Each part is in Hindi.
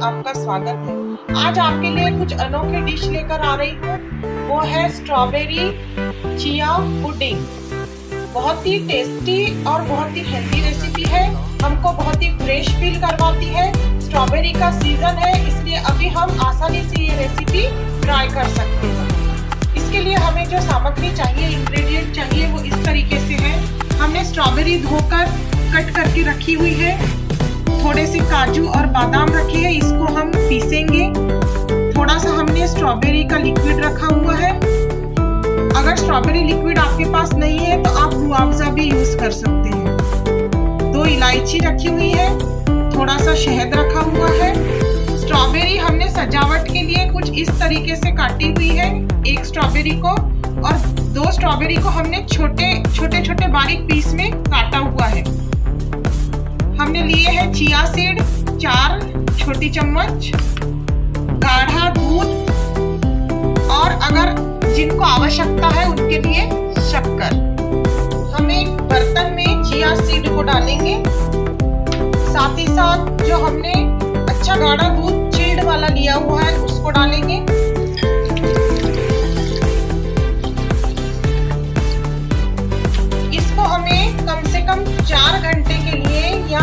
आपका स्वागत है। आज आपके लिए कुछ अनोखी डिश लेकर आ रही हूँ। वो है स्ट्रॉबेरी चिया पुडिंग। बहुत ही टेस्टी और बहुत ही हेल्दी रेसिपी है। हमको बहुत ही फ्रेश फील करवाती है। स्ट्रॉबेरी का सीजन है, इसलिए अभी हम आसानी से ये रेसिपी ट्राई कर सकते हैं। इसके लिए हमें जो सामग्री चाहिए, इंग्रेडिएंट चाहिए, वो इस तरीके से है। हमने स्ट्रॉबेरी धोकर कट करके रखी हुई है। थोड़े से काजू और बादाम रखे हैं, इसको हम पीसेंगे। थोड़ा सा हमने स्ट्रॉबेरी का लिक्विड रखा हुआ है। अगर स्ट्रॉबेरी लिक्विड आपके पास नहीं है तो आप रूअफ़ज़ा भी यूज कर सकते हैं। 2 इलायची रखी हुई है, थोड़ा सा शहद रखा हुआ है। स्ट्रॉबेरी हमने सजावट के लिए कुछ इस तरीके से काटी हुई है। 1 स्ट्रॉबेरी को और 2 स्ट्रॉबेरी को हमने छोटे बारीक पीस में काटा हुआ है। हमने लिए हैं चिया सीड 4 छोटी चम्मच, गाढ़ा दूध और अगर जिनको आवश्यकता है उनके लिए शक्कर। हम एक बर्तन में चिया सीड को डालेंगे, साथ ही साथ जो हमने अच्छा गाढ़ा दूध चिल्ड वाला लिया हुआ है उसको डालेंगे। इसको हमें कम से कम 4 घंटे के लिए या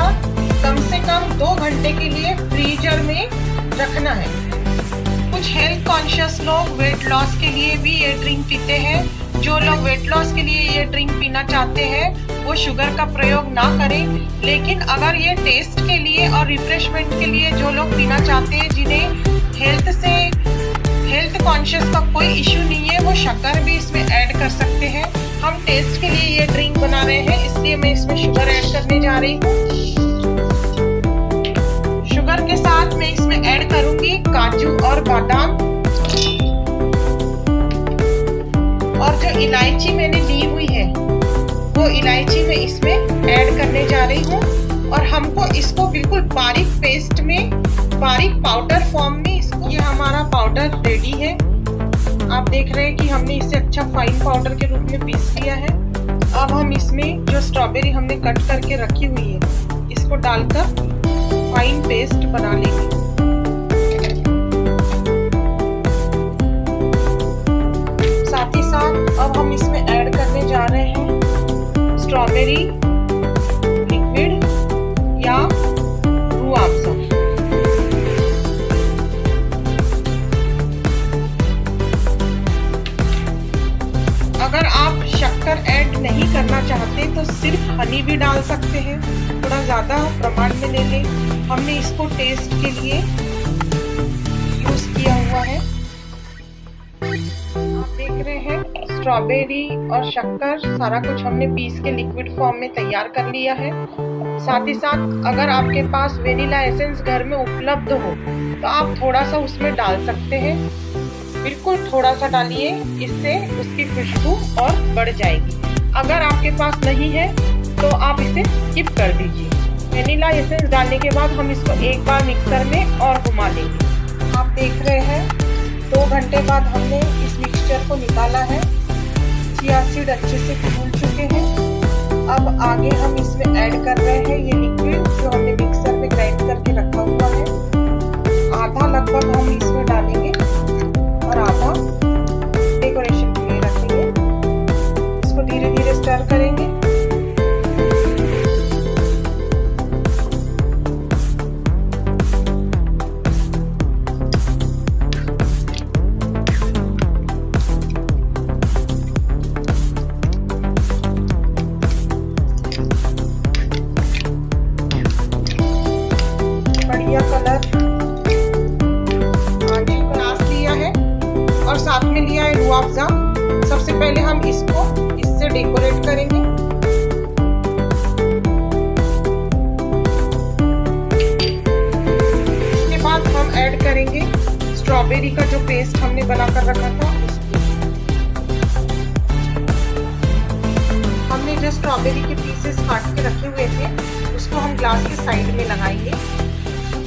कम से कम 2 घंटे के लिए फ्रीजर में रखना है। कुछ हेल्थ कॉन्शियस लोग वेट लॉस के लिए भी ये ड्रिंक पीते हैं। जो लोग वेट लॉस के लिए ये ड्रिंक पीना चाहते हैं वो शुगर का प्रयोग ना करें। लेकिन अगर ये टेस्ट के लिए और रिफ्रेशमेंट के लिए जो लोग पीना चाहते हैं, जिन्हें हेल्थ कॉन्शियस का कोई इश्यू नहीं है, वो शक्कर भी इसमें ऐड कर सकते हैं। हम टेस्ट के लिए ये ड्रिंक बना रहे हैं, इसलिए मैं इसमें शुगर ऐड करने जा रही हूँ। शुगर के साथ मैं इसमें ऐड करूंगी काजू और बादाम, और जो इलायची मैंने ली हुई है वो इलायची मैं इसमें ऐड करने जा रही हूँ। और हमको इसको बिल्कुल बारीक पेस्ट में, बारीक पाउडर फॉर्म में इसको, ये हमारा पाउडर रेडी है। आप देख रहे हैं कि हमने इसे अच्छा फाइन पाउडर के रूप में पीस लिया है। अब हम इसमें जो स्ट्रॉबेरी हमने कट करके रखी हुई है इसको डालकर फाइन पेस्ट बना लेंगे। साथ ही साथ अब हम इसमें ऐड करने जा रहे हैं स्ट्रॉबेरी लिक्विड या रूअफ़ज़ा। अगर आप शक्कर ऐड नहीं करना चाहते तो सिर्फ हनी भी डाल सकते हैं, थोड़ा ज़्यादा प्रमाण में ले लें। हमने इसको टेस्ट के लिए यूज किया हुआ है। आप देख रहे हैं स्ट्रॉबेरी और शक्कर सारा कुछ हमने पीस के लिक्विड फॉर्म में तैयार कर लिया है। साथ ही साथ अगर आपके पास वेनिला एसेंस घर में उपलब्ध हो तो आप थोड़ा सा उसमें डाल सकते हैं। बिल्कुल थोड़ा सा डालिए, इससे उसकी खुशबू और बढ़ जाएगी। अगर आपके पास नहीं है तो आप इसे स्किप कर दीजिए। वेनिला एसेंस डालने के बाद हम इसको एक बार मिक्सर में और घुमा लेंगे। आप देख रहे हैं 2 घंटे बाद हमने इस मिक्सचर को निकाला है। चिया सीड अच्छे से फूल चुके हैं। अब आगे हम इसमें ऐड कर रहे हैं ये लिक्विड जो हमने मिक्सर में ग्राइंड करके रखा हुआ है। आधा लगभग हम इसमें डालेंगे और आधा डेकोरेशन के लिए रखेंगे। इसको धीरे धीरे स्टर करेंगे। बढ़िया कलर ग्लास लिया है और साथ में लिया है रूअफ़ज़ा। सबसे पहले हम इसको इससे डेकोरेट करेंगे। इसके बाद हम ऐड करेंगे स्ट्रॉबेरी का जो पेस्ट हमने बनाकर रखा था उसको। हमने जो स्ट्रॉबेरी के पीसेस काट के रखे हुए थे उसको हम ग्लास के साइड में लगाएंगे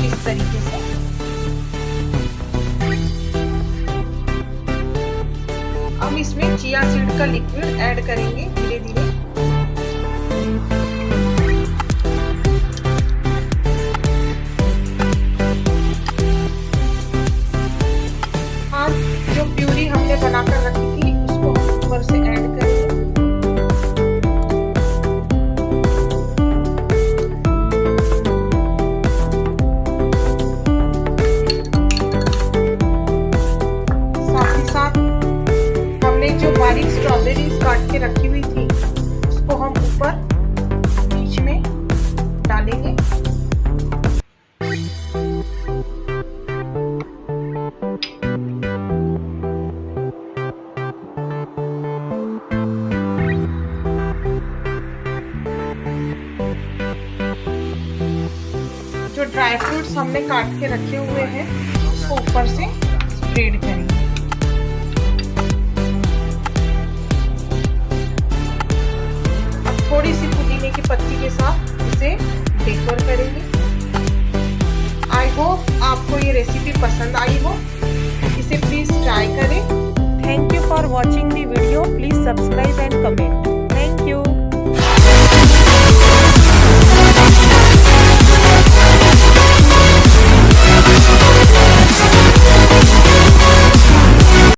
इस तरीके से। हम इसमें चिया सीड का लिक्विड ऐड करेंगे धीरे धीरे। काट के रखे हुए हैं उसको ऊपर से स्प्रेड करेंगे। अब थोड़ी सी पुदीने की पत्ती के साथ इसे डेकोर करेंगे। आई होप आपको ये रेसिपी पसंद आई हो, इसे प्लीज ट्राई करें। Thank you for watching the video. Please subscribe and comment.